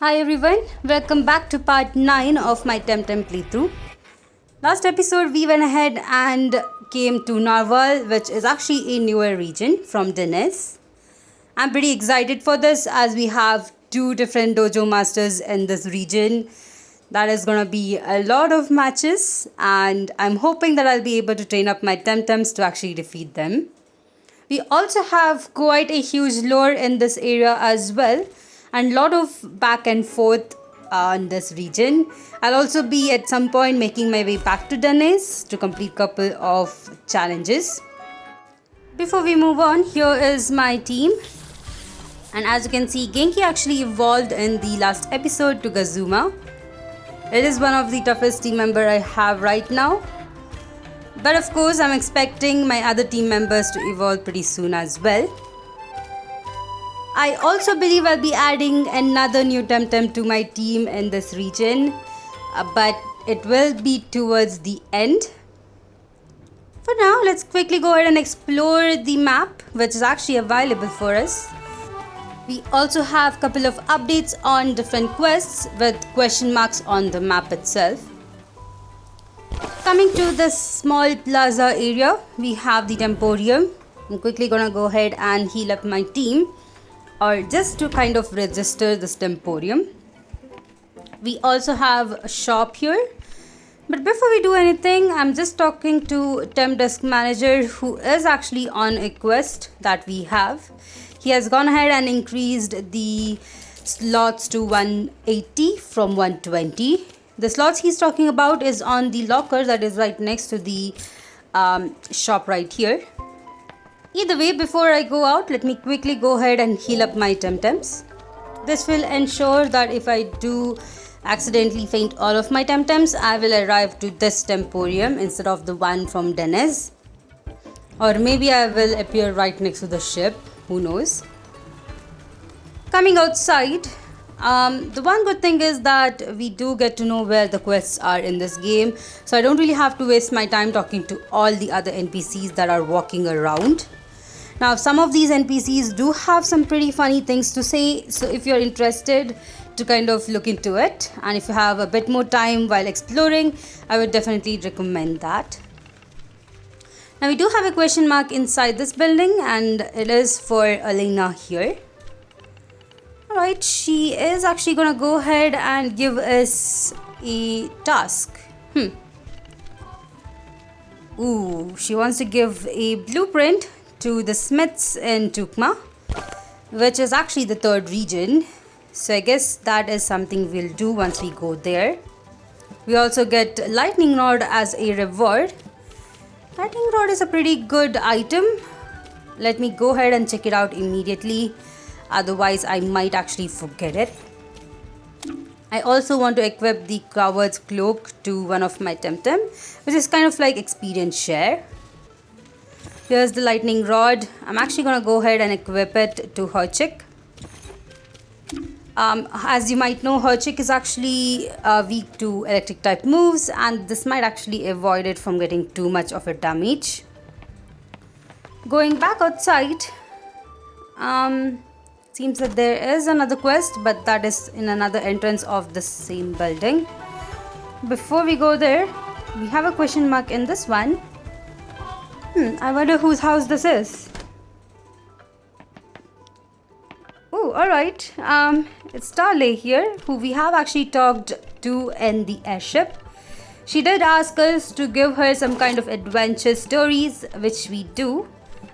Hi everyone, welcome back to part 9 of my TemTem playthrough. Last episode we went ahead and came to Narwhal, which is actually a newer region from Dennis. I'm pretty excited for this as we have two different dojo masters in this region. That is going to be a lot of matches and I'm hoping that I'll be able to train up my TemTems to actually defeat them. We also have quite a huge lore in this area as well, and a lot of back and forth on this region. I'll also be at some point making my way back to Dennis to complete couple of challenges. Before we move on, here is my team. And as you can see, Genki actually evolved in the last episode to Gazuma. It is one of the toughest team member I have right now. But of course, I'm expecting my other team members to evolve pretty soon as well. I also believe I'll be adding another new TemTem to my team in this region, but it will be towards the end. For now, let's quickly go ahead and explore the map, which is actually available for us. We also have a couple of updates on different quests with question marks on the map itself. Coming to this small plaza area, we have the Temporium. I'm quickly gonna go ahead and heal up my team, or just to kind of register this Temporium. We also have a shop here. But before we do anything, I'm just talking to Temp Desk Manager, who is actually on a quest that we have. He has gone ahead and increased the slots to 180 from 120. The slots he's talking about is on the locker that is right next to the shop right here. Either way, before I go out, let me quickly go ahead and heal up my TemTems. This will ensure that if I do accidentally faint all of my TemTems, I will arrive to this Temporium instead of the one from Dennis. Or maybe I will appear right next to the ship, who knows. Coming outside, the one good thing is that we do get to know where the quests are in this game, so I don't really have to waste my time talking to all the other NPCs that are walking around. Now, some of these NPCs do have some pretty funny things to say, so if you're interested to kind of look into it, and if you have a bit more time while exploring, I would definitely recommend that. Now, we do have a question mark inside this building, and it is for Elena here. Alright, she is actually gonna go ahead and give us a task. Ooh, she wants to give a blueprint to the Smiths in Tukma, which is actually the third region. So I guess that is something we'll do once we go there. We also get lightning rod as a reward. Lightning rod is a pretty good item. Let me go ahead and check it out immediately. Otherwise, I might actually forget it. I also want to equip the coward's cloak to one of my TemTem, which is kind of like experience share. Here's the lightning rod. I'm actually going to go ahead and equip it to Herchik. As you might know, Herchik is actually weak to electric type moves, and this might actually avoid it from getting too much of a damage. Going back outside, seems that there is another quest, but that is in another entrance of the same building. Before we go there, we have a question mark in this one. I wonder whose house this is. Oh, alright. It's Starley here, who we have actually talked to in the airship. She did ask us to give her some kind of adventure stories, which we do,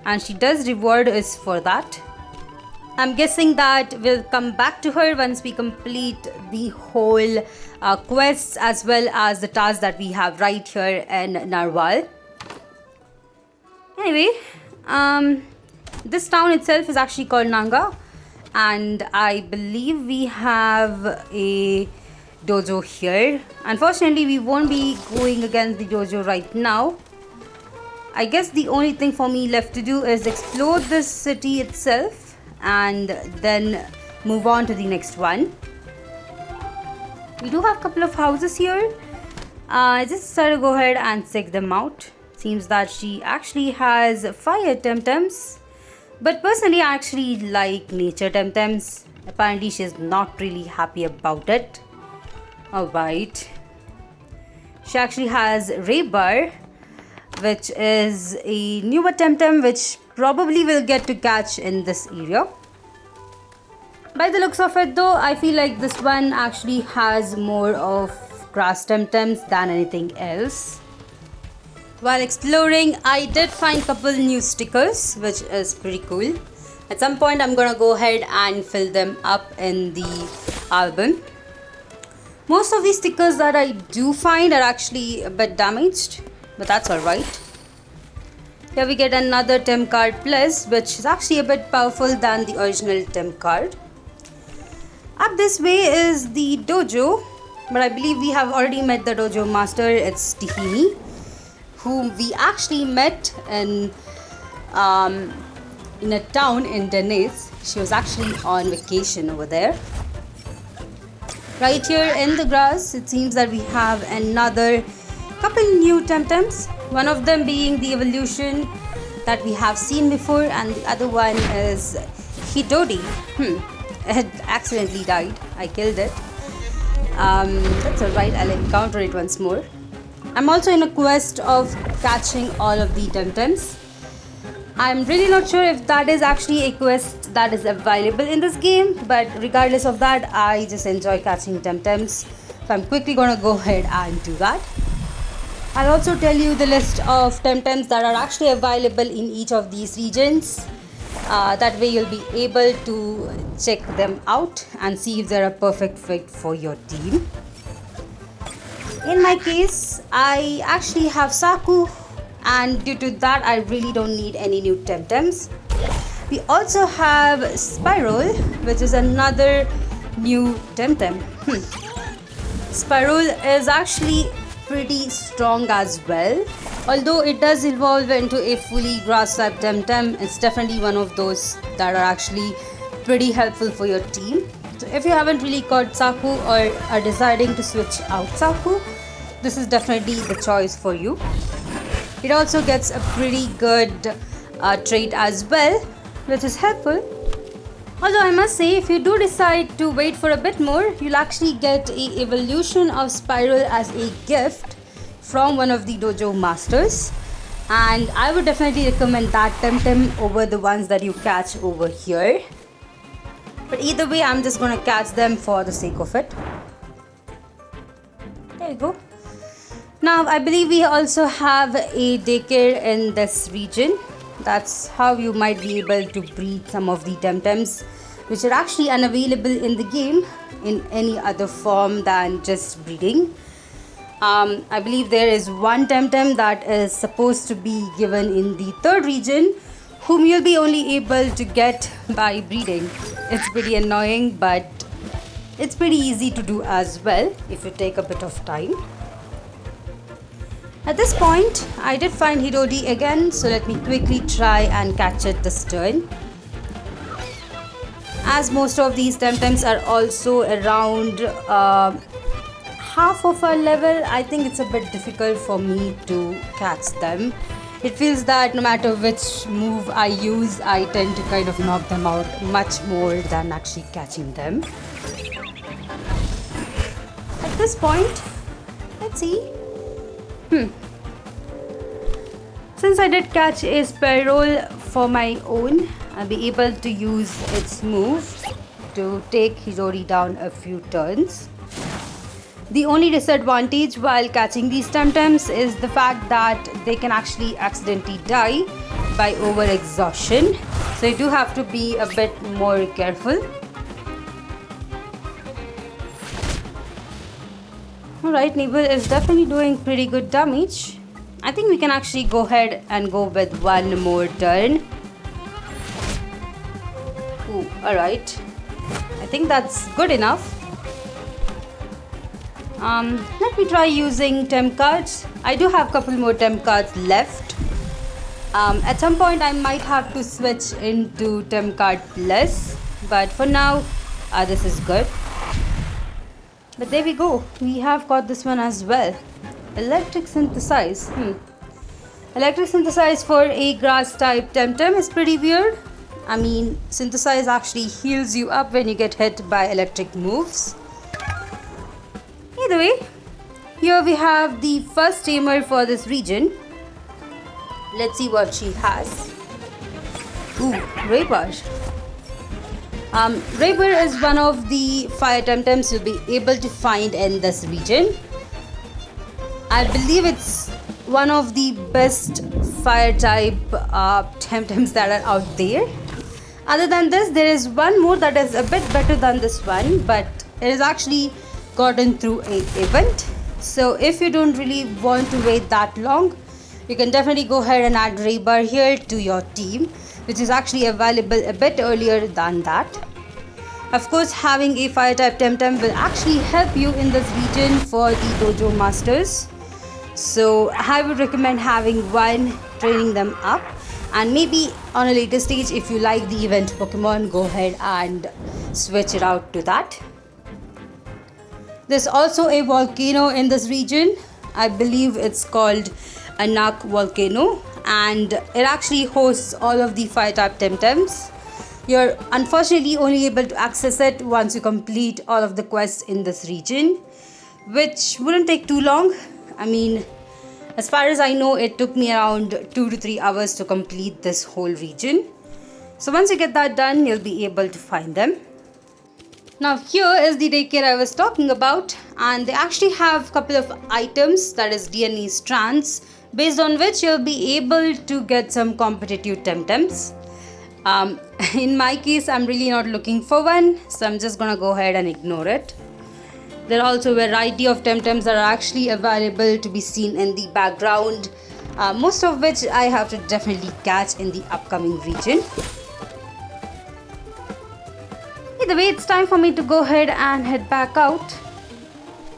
and she does reward us for that. I'm guessing that we'll come back to her once we complete the whole quests as well as the tasks that we have right here in Narwhal. Anyway, this town itself is actually called Nanga, and I believe we have a dojo here. Unfortunately, we won't be going against the dojo right now. I guess the only thing for me left to do is explore this city itself and then move on to the next one. We do have a couple of houses here. I just decided to go ahead and check them out. Seems that she actually has fire TemTems, but personally I actually like nature TemTems. Apparently she's not really happy about it. Alright. She actually has Raybar, which is a newer TemTem which probably will get to catch in this area. By the looks of it though, I feel like this one actually has more of grass TemTems than anything else. While exploring, I did find a couple new stickers, which is pretty cool. At some point, I'm gonna go ahead and fill them up in the album. Most of these stickers that I do find are actually a bit damaged, but that's alright. Here we get another Tem card plus, which is actually a bit powerful than the original Tem card. Up this way is the dojo, but I believe we have already met the dojo master. It's Tiffany, whom we actually met in a town in Denise. She was actually on vacation over there. Right here in the grass, it seems that we have another couple new TemTems. One of them being the evolution that we have seen before, and the other one is Hidori. It accidentally died. I killed it. That's alright, I'll encounter it once more. I'm also in a quest of catching all of the TemTems. I'm really not sure if that is actually a quest that is available in this game, but regardless of that, I just enjoy catching TemTems. So I'm quickly gonna go ahead and do that. I'll also tell you the list of TemTems that are actually available in each of these regions. That way you'll be able to check them out and see if they're a perfect fit for your team. In my case, I actually have Saku, and due to that I really don't need any new TemTems. We also have Spiral, which is another new TemTem. Spiral is actually pretty strong as well. Although it does evolve into a fully grass type TemTem, it's definitely one of those that are actually pretty helpful for your team. So if you haven't really caught Saku or are deciding to switch out Saku, this is definitely the choice for you. It also gets a pretty good trait as well, which is helpful. Although I must say, if you do decide to wait for a bit more, you'll actually get a evolution of Spiral as a gift from one of the dojo masters, and I would definitely recommend that TemTem over the ones that you catch over here. But either way, I'm just gonna catch them for the sake of it. There you go. Now I believe we also have a daycare in this region. That's how you might be able to breed some of the TemTems, which are actually unavailable in the game in any other form than just breeding. I believe there is one TemTem that is supposed to be given in the third region, whom you'll be only able to get by breeding. It's pretty annoying, but it's pretty easy to do as well if you take a bit of time. At this point, I did find Hidori again, so let me quickly try and catch it this turn. As most of these TemTems are also around half of our level, I think it's a bit difficult for me to catch them. It feels that no matter which move I use, I tend to kind of knock them out much more than actually catching them. At this point, let's see. Since I did catch a Spiral for my own, I'll be able to use its move to take Hidori down a few turns. The only disadvantage while catching these TemTems is the fact that they can actually accidentally die by over-exhaustion. So you do have to be a bit more careful. Alright, Nibble is definitely doing pretty good damage. I think we can actually go ahead and go with one more turn. Ooh, alright. I think that's good enough. Let me try using Tem cards. I do have a couple more Tem cards left. At some point I might have to switch into Tem card plus, but for now this is good. But there we go, we have got this one as well. Electric Synthesize. Electric Synthesize for a grass type TemTem is pretty weird. I mean, Synthesize actually heals you up when you get hit by electric moves. Either way, here we have the first tamer for this region. Let's see what she has. Ooh, Raybar. Raybar is one of the fire TemTems you'll be able to find in this region. I believe it's one of the best fire type TemTems that are out there. Other than this, there is one more that is a bit better than this one, but it is actually gotten through an event. So if you don't really want to wait that long, you can definitely go ahead and add Raybar here to your team, which is actually available a bit earlier than that. Of course, having a fire type TemTem will actually help you in this region for the dojo masters. So I would recommend having one, training them up, and maybe on a later stage, if you like the event Pokemon, go ahead and switch it out to that. There's also a volcano in this region. I believe it's called Anak Volcano, and it actually hosts all of the fire type TemTems. You're unfortunately only able to access it once you complete all of the quests in this region, which wouldn't take too long. I mean, as far as I know, it took me around 2 to 3 hours to complete this whole region. So once you get that done, you'll be able to find them. Now here is the daycare I was talking about, and they actually have a couple of items, that is DNA strands, based on which you'll be able to get some competitive TemTems. In my case, I'm really not looking for one, so I'm just gonna go ahead and ignore it. There are also a variety of TemTems that are actually available to be seen in the background, most of which I have to definitely catch in the upcoming region. Either way, it's time for me to go ahead and head back out.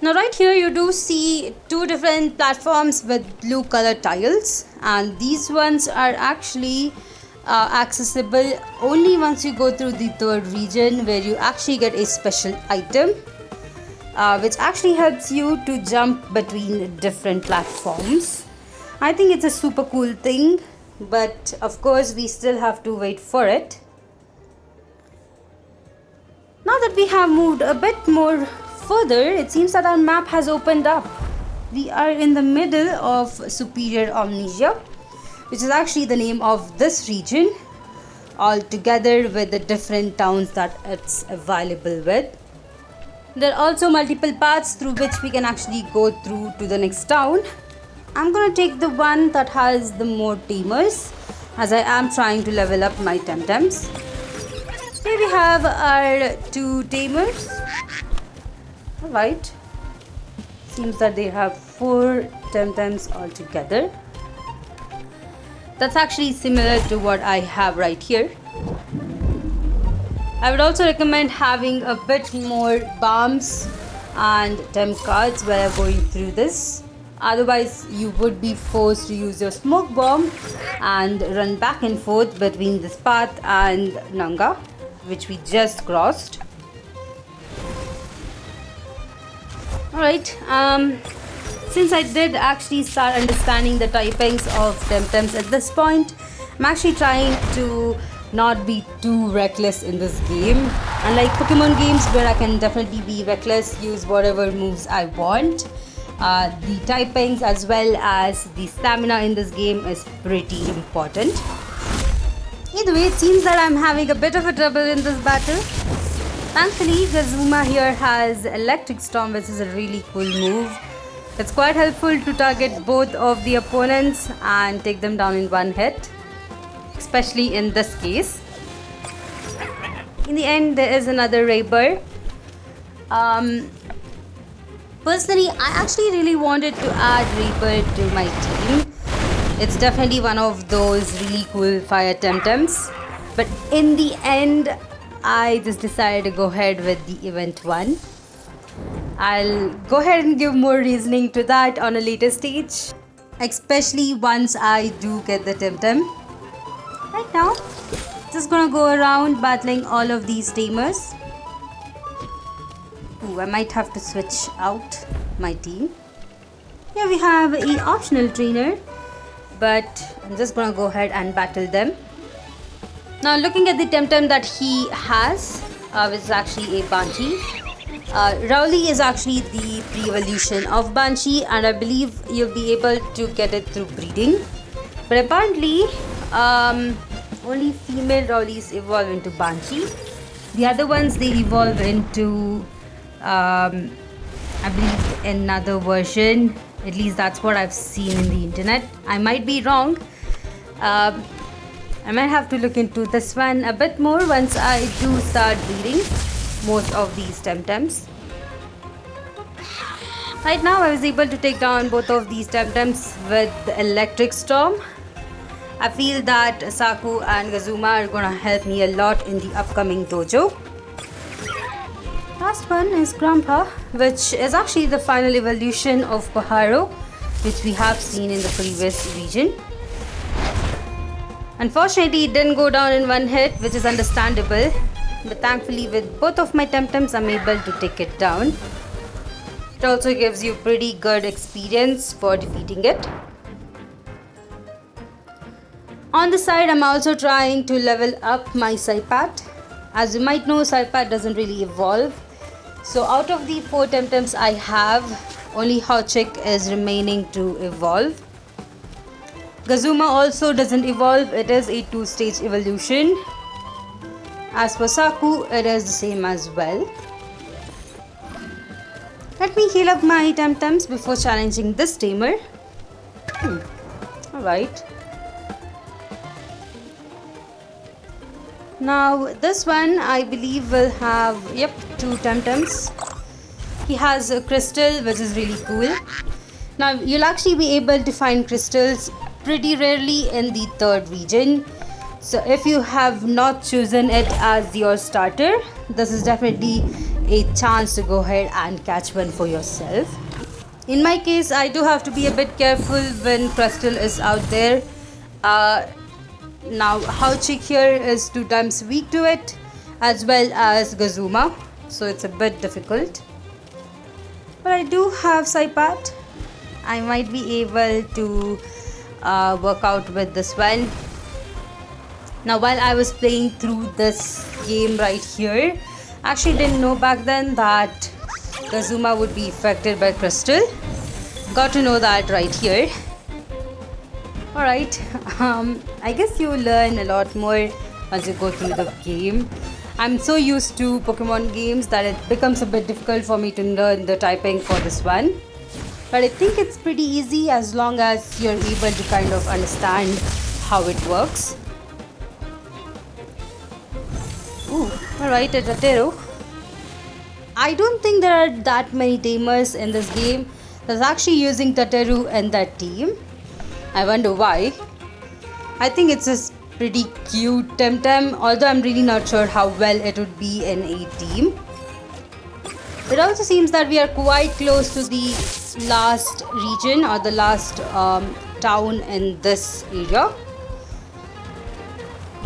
Now right here you do see two different platforms with blue color tiles, and these ones are actually accessible only once you go through the third region, where you actually get a special item which actually helps you to jump between different platforms. I think it's a super cool thing, but of course we still have to wait for it. Now that we have moved a bit more further, it seems that our map has opened up. We are in the middle of Superior Amnesia, which is actually the name of this region, all together with the different towns that it's available with. There are also multiple paths through which we can actually go through to the next town. I'm gonna take the one that has the more tamers, as I am trying to level up my TemTems. Here we have our two tamers. Alright. Seems that they have 4 TemTems altogether. That's actually similar to what I have right here. I would also recommend having a bit more bombs and Tem cards while you're going through this. Otherwise, you would be forced to use your smoke bomb and run back and forth between this path and Nanga, which we just crossed. Alright, since I did actually start understanding the typings of TemTems at this point, I'm actually trying to not be too reckless in this game. Unlike Pokemon games where I can definitely be reckless, use whatever moves I want, the typings as well as the stamina in this game is pretty important. Either way, it seems that I'm having a bit of a trouble in this battle. Thankfully, Gazuma here has Electric Storm, which is a really cool move. It's quite helpful to target both of the opponents and take them down in one hit, especially in this case. In the end, there is another Raybar. Personally, I actually really wanted to add Raybar to my team. It's definitely one of those really cool fire TemTems, but in the end, I just decided to go ahead with the event one. I'll go ahead and give more reasoning to that on a later stage, especially once I do get the TemTem. Right now, just gonna go around battling all of these tamers. Ooh, I might have to switch out my team. Here we have an optional trainer, but I'm just gonna go ahead and battle them. Now looking at the TemTem that he has, which is actually a Banshee. Rowley is actually the pre-evolution of Banshee, and I believe you'll be able to get it through breeding. But apparently, only female Rowleys evolve into Banshee. The other ones, they evolve into, I believe, another version. At least that's what I've seen in the internet. I might be wrong. I might have to look into this one a bit more once I do start breeding most of these TemTems. Right now I was able to take down both of these TemTems with the electric storm. I feel that Saku and Gazuma are gonna help me a lot in the upcoming dojo. Last one is Grandpa, which is actually the final evolution of Pajaro, which we have seen in the previous region. Unfortunately, it didn't go down in one hit, which is understandable. But thankfully, with both of my TemTems, I'm able to take it down. It also gives you pretty good experience for defeating it. On the side, I'm also trying to level up my Saipat. As you might know, Saipat doesn't really evolve. So out of the 4 TemTems I have, only Hauchik is remaining to evolve. Gazuma also doesn't evolve, it is a 2-stage evolution. As for Saku, it is the same as well. Let me heal up my TemTems before challenging this tamer. Alright. Now this one I believe will have, 2 TemTems. He has a crystal, which is really cool. Now you'll actually be able to find crystals pretty rarely in the 3rd region. So if you have not chosen it as your starter, this is definitely a chance to go ahead and catch one for yourself. In my case, I do have to be a bit careful when crystal is out there. Now Hauchik here is 2 times weak to it, as well as Gazuma, so it's a bit difficult. But I do have Saipat. I might be able to work out with this one. Now while I was playing through this game right here, I actually didn't know back then that Gazuma would be affected by crystal. Got to know that right here. Alright, I guess you learn a lot more as you go through the game. I'm so used to Pokemon games that it becomes a bit difficult for me to learn the typing for this one. But I think it's pretty easy as long as you're able to kind of understand how it works. Ooh, alright, a Tatero. I don't think there are that many tamers in this game that's actually using Tateru in that team. I wonder why. I think it's a pretty cute TemTem, although I'm really not sure how well it would be in a team. It also seems that we are quite close to the last region or the last town in this area.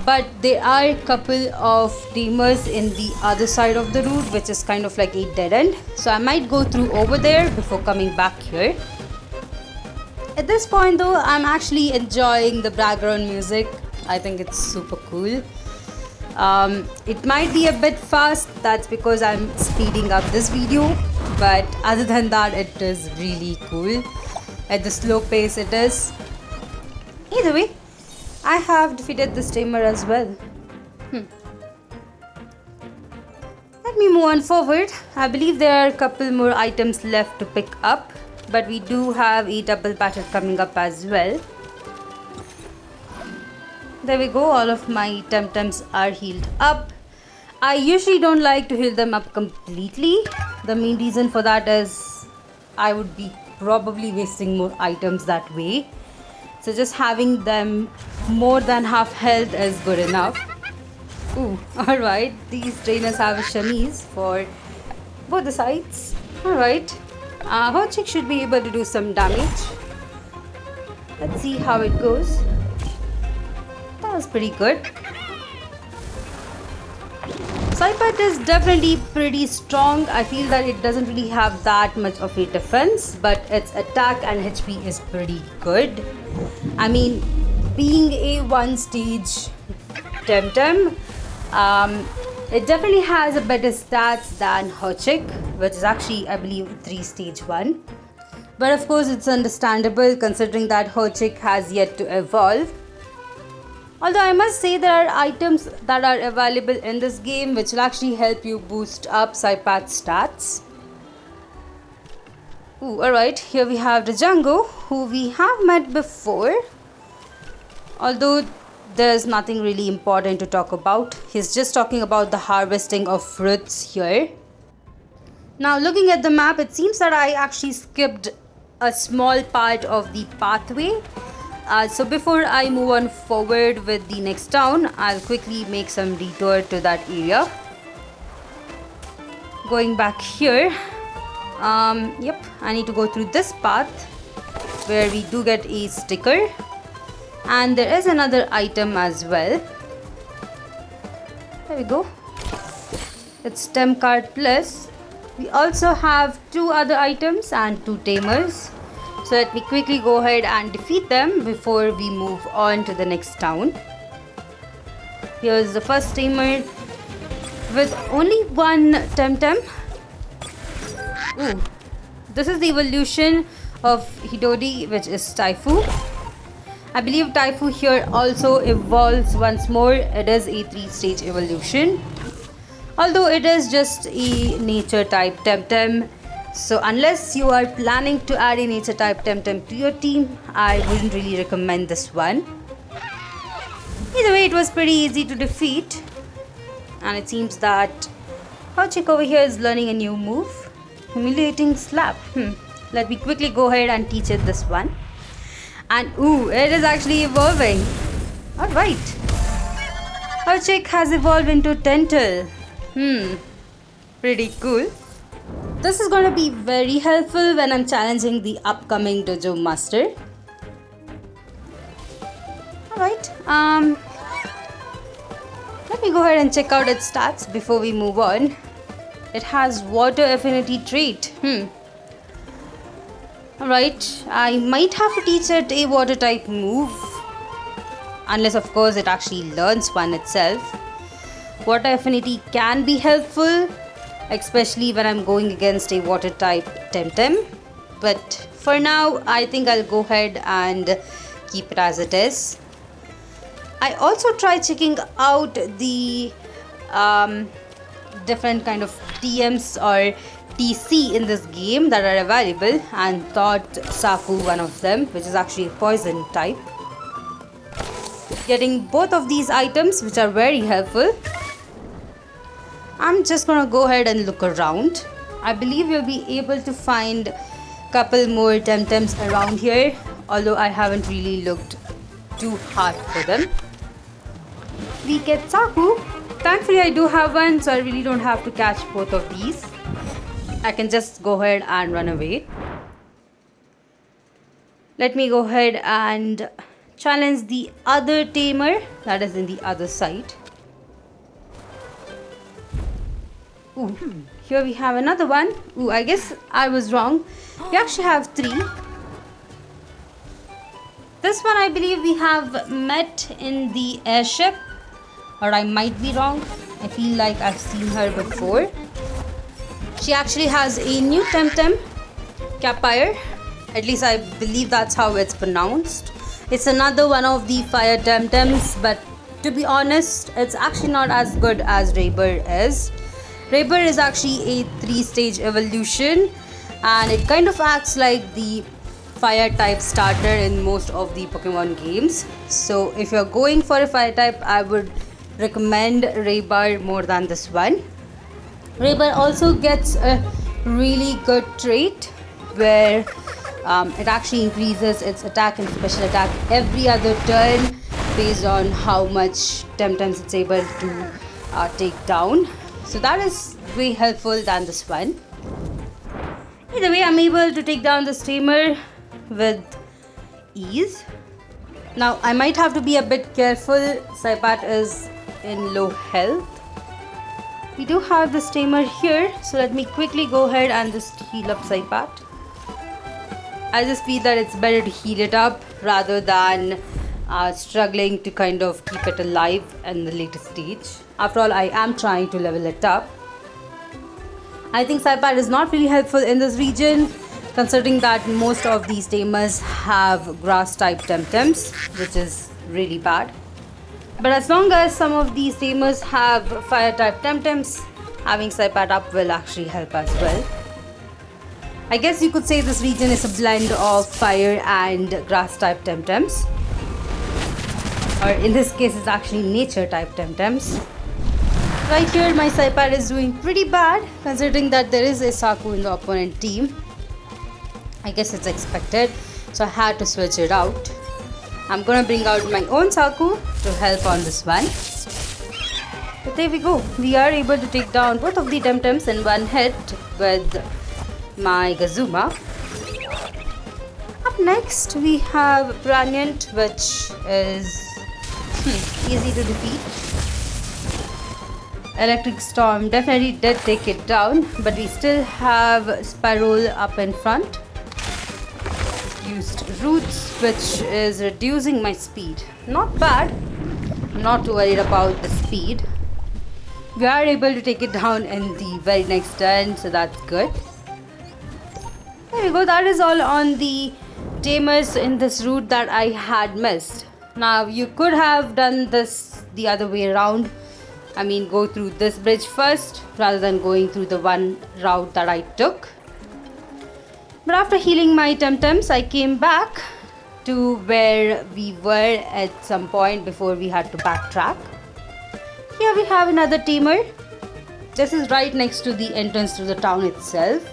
But there are a couple of tamers in the other side of the route, which is kind of like a dead end. So I might go through over there before coming back here. At this point though, I'm actually enjoying the background music. I think it's super cool. It might be a bit fast, that's because I'm speeding up this video. But other than that, it is really cool. At the slow pace it is. Either way, I have defeated this tamer as well. Let me move on forward. I believe there are a couple more items left to pick up, but we do have a double battle coming up as well. There we go, all of my TemTems are healed up. I usually don't like to heal them up completely. The main reason for that is I would be probably wasting more items that way. So just having them more than half health is good enough. Ooh, alright, these trainers have a chemise for both the sides. Alright, Hauchik should be able to do some damage. Let's see how it goes. That was pretty good. Saipat is definitely pretty strong. I feel that it doesn't really have that much of a defense, but its attack and HP is pretty good. I mean, being a 1 stage TemTem. It definitely has a better stats than Hochik, which is actually, I believe, 3 stage 1. But of course, it's understandable considering that Hochik has yet to evolve. Although I must say there are items that are available in this game which will actually help you boost up Saipa's stats. Alright, here we have the Django, who we have met before. Although there's nothing really important to talk about. He's just talking about the harvesting of fruits here. Now looking at the map, it seems that I actually skipped a small part of the pathway. So before I move on forward with the next town, I'll quickly make some detour to that area. Going back here, yep, I need to go through this path where we do get a sticker. And there is another item as well. There we go. It's Tem Card Plus. We also have 2 other items and 2 tamers. So let me quickly go ahead and defeat them before we move on to the next town. Here's the first tamer with only 1 TemTem. This is the evolution of Hidodi, which is Taifu. I believe Taifu here also evolves once more. It is a 3-stage evolution. Although it is just a nature type TemTem. So unless you are planning to add a nature type TemTem to your team, I wouldn't really recommend this one. Either way, it was pretty easy to defeat. And it seems that Hochik over here is learning a new move. Humiliating slap. Let me quickly go ahead and teach it this one. And it is actually evolving. Alright. Hochik has evolved into Tental. Pretty cool. This is going to be very helpful when I'm challenging the upcoming Dojo Master. Alright. Let me go ahead and check out its stats before we move on. It has water affinity trait. Alright, I might have to teach it a water type move. Unless of course it actually learns one itself. Water affinity can be helpful, especially when I'm going against a water type TemTem. But for now, I think I'll go ahead and keep it as it is. I also tried checking out the different kind of TMs or TC in this game that are available and thought Saku one of them, which is actually a poison type. Getting both of these items, which are very helpful. I'm just gonna go ahead and look around. I believe you'll be able to find a couple more TemTems around here, although I haven't really looked too hard for them. We get Saku. Thankfully I do have one, so I really don't have to catch both of these. I can just go ahead and run away. Let me go ahead and challenge the other tamer that is in the other side. Here we have another one. I guess I was wrong. We actually have 3. This one I believe we have met in the airship, or I might be wrong. I feel like I've seen her before. She actually has a new TemTem, Capire. At least I believe that's how it's pronounced. It's another one of the fire TemTems, but to be honest, it's actually not as good as Raber is. Raber is actually a 3-stage evolution, and it kind of acts like the fire type starter in most of the Pokemon games. So if you're going for a fire type, I would recommend Raber more than this one. Raber also gets a really good trait where it actually increases its attack and special attack every other turn based on how much TemTems it's able to take down. So that is way helpful than this one. Either way, I'm able to take down this tamer with ease. Now I might have to be a bit careful. Saipat is in low health. We do have this tamer here, so let me quickly go ahead and just heal up Saipat. I just feel that it's better to heal it up rather than struggling to kind of keep it alive in the later stage. After all, I am trying to level it up. I think Saipad is not really helpful in this region, considering that most of these tamers have grass type TemTems, which is really bad. But as long as some of these tamers have fire type TemTems, having Saipad up will actually help as well. I guess you could say this region is a blend of fire and grass type TemTems. Or in this case, it's actually nature type TemTems. Right here, my Saipad is doing pretty bad, considering that there is a Saku in the opponent team. I guess it's expected, so I had to switch it out. I'm gonna bring out my own Saku to help on this one. But there we go. We are able to take down both of the TemTems in one hit with my Gazuma. Up next, we have Pranyant, which is easy to defeat. Electric Storm definitely did take it down, but we still have Spiral up in front. Used Roots, which is reducing my speed. Not bad. I'm not too worried about the speed. We are able to take it down in the very next turn, so that's good. There we go. That is all on the tamers in this route that I had missed. Now you could have done this the other way around. I mean, go through this bridge first rather than going through the one route that I took. But after healing my TemTems, I came back to where we were at some point before we had to backtrack. Here we have another tamer. This is right next to the entrance to the town itself.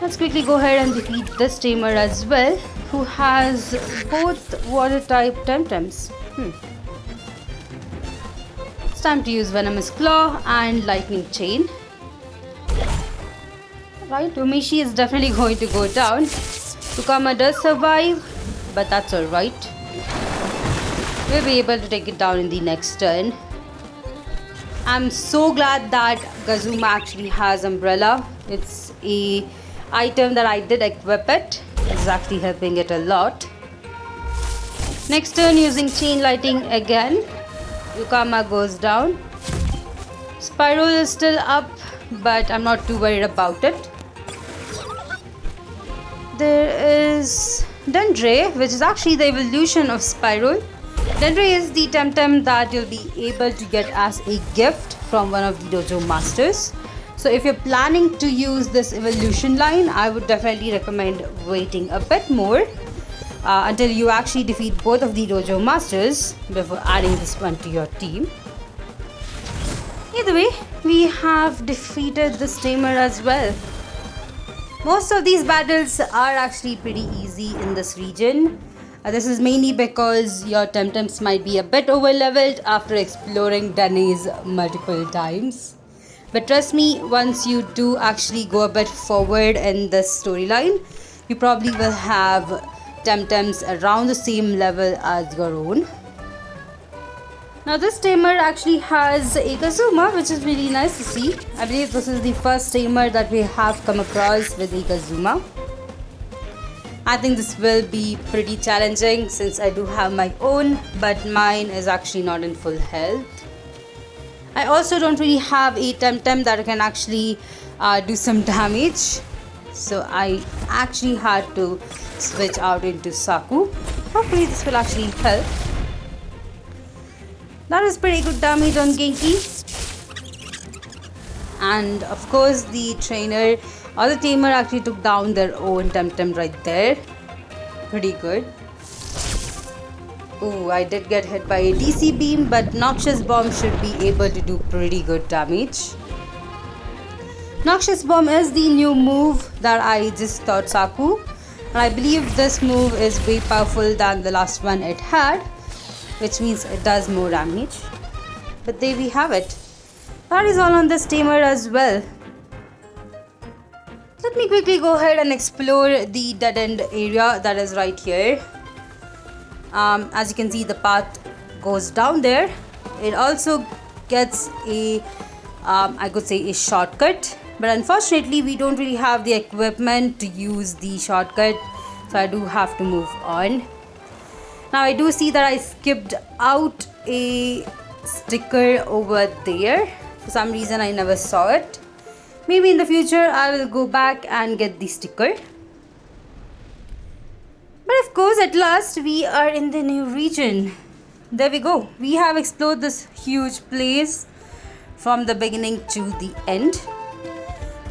Let's quickly go ahead and defeat this tamer as well, who has both water type TemTems. It's time to use Venomous Claw and Lightning Chain. Right, Umeshi is definitely going to go down. Tukama does survive, but that's alright. We'll be able to take it down in the next turn. I'm so glad that Gazuma actually has Umbrella. It's a item that I did equip it. It's actually helping it a lot. Next turn, using Chain Lighting again. Yukama goes down. Spiral is still up, but I'm not too worried about it. There is Dendre, which is actually the evolution of Spiral. Dendre is the TemTem that you'll be able to get as a gift from one of the dojo masters. So if you're planning to use this evolution line, I would definitely recommend waiting a bit more until you actually defeat both of the dojo masters before adding this one to your team. Either way, we have defeated this tamer as well. Most of these battles are actually pretty easy in this region. This is mainly because your TemTems might be a bit over leveled after exploring Danes multiple times. But trust me, once you do actually go a bit forward in this storyline, you probably will have TemTems around the same level as your own. Now this tamer actually has a Gazuma, which is really nice to see. I believe this is the first tamer that we have come across with a Gazuma. I think this will be pretty challenging since I do have my own, but mine is actually not in full health. I also don't really have a TemTem that can actually do some damage. So I actually had to switch out into Saku. Hopefully this will actually help. That is pretty good damage on Genki. And of course the trainer or the tamer actually took down their own TemTem right there. Pretty good. Oh, I did get hit by a DC beam, but Noxious Bomb should be able to do pretty good damage. Noxious Bomb is the new move that I just taught Saku. And I believe this move is way powerful than the last one it had, which means it does more damage. But there we have it. That is all on this tamer as well. Let me quickly go ahead and explore the dead end area that is right here. As you can see, the path goes down there. It also gets a, I could say, a shortcut. But unfortunately, we don't really have the equipment to use the shortcut. So I do have to move on. Now I do see that I skipped out a sticker over there. For some reason I never saw it. Maybe in the future I will go back and get the sticker. But of course, at last we are in the new region. There we go. We have explored this huge place from the beginning to the end.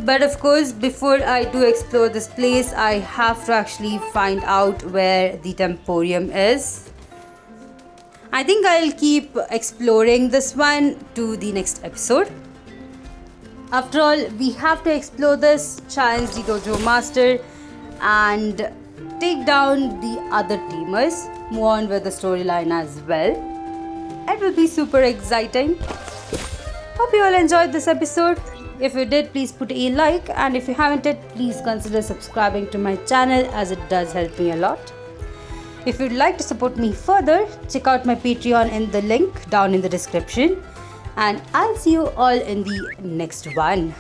But of course, before I do explore this place, I have to actually find out where the Temporium is. I think I'll keep exploring this one to the next episode. After all, we have to explore this, challenge the Dojo Master, and take down the other teamers, move on with the storyline as well. It will be super exciting. Hope you all enjoyed this episode. If you did, please put a like, and if you haven't yet, please consider subscribing to my channel, as it does help me a lot. If you'd like to support me further, check out my Patreon in the link down in the description, and I'll see you all in the next one.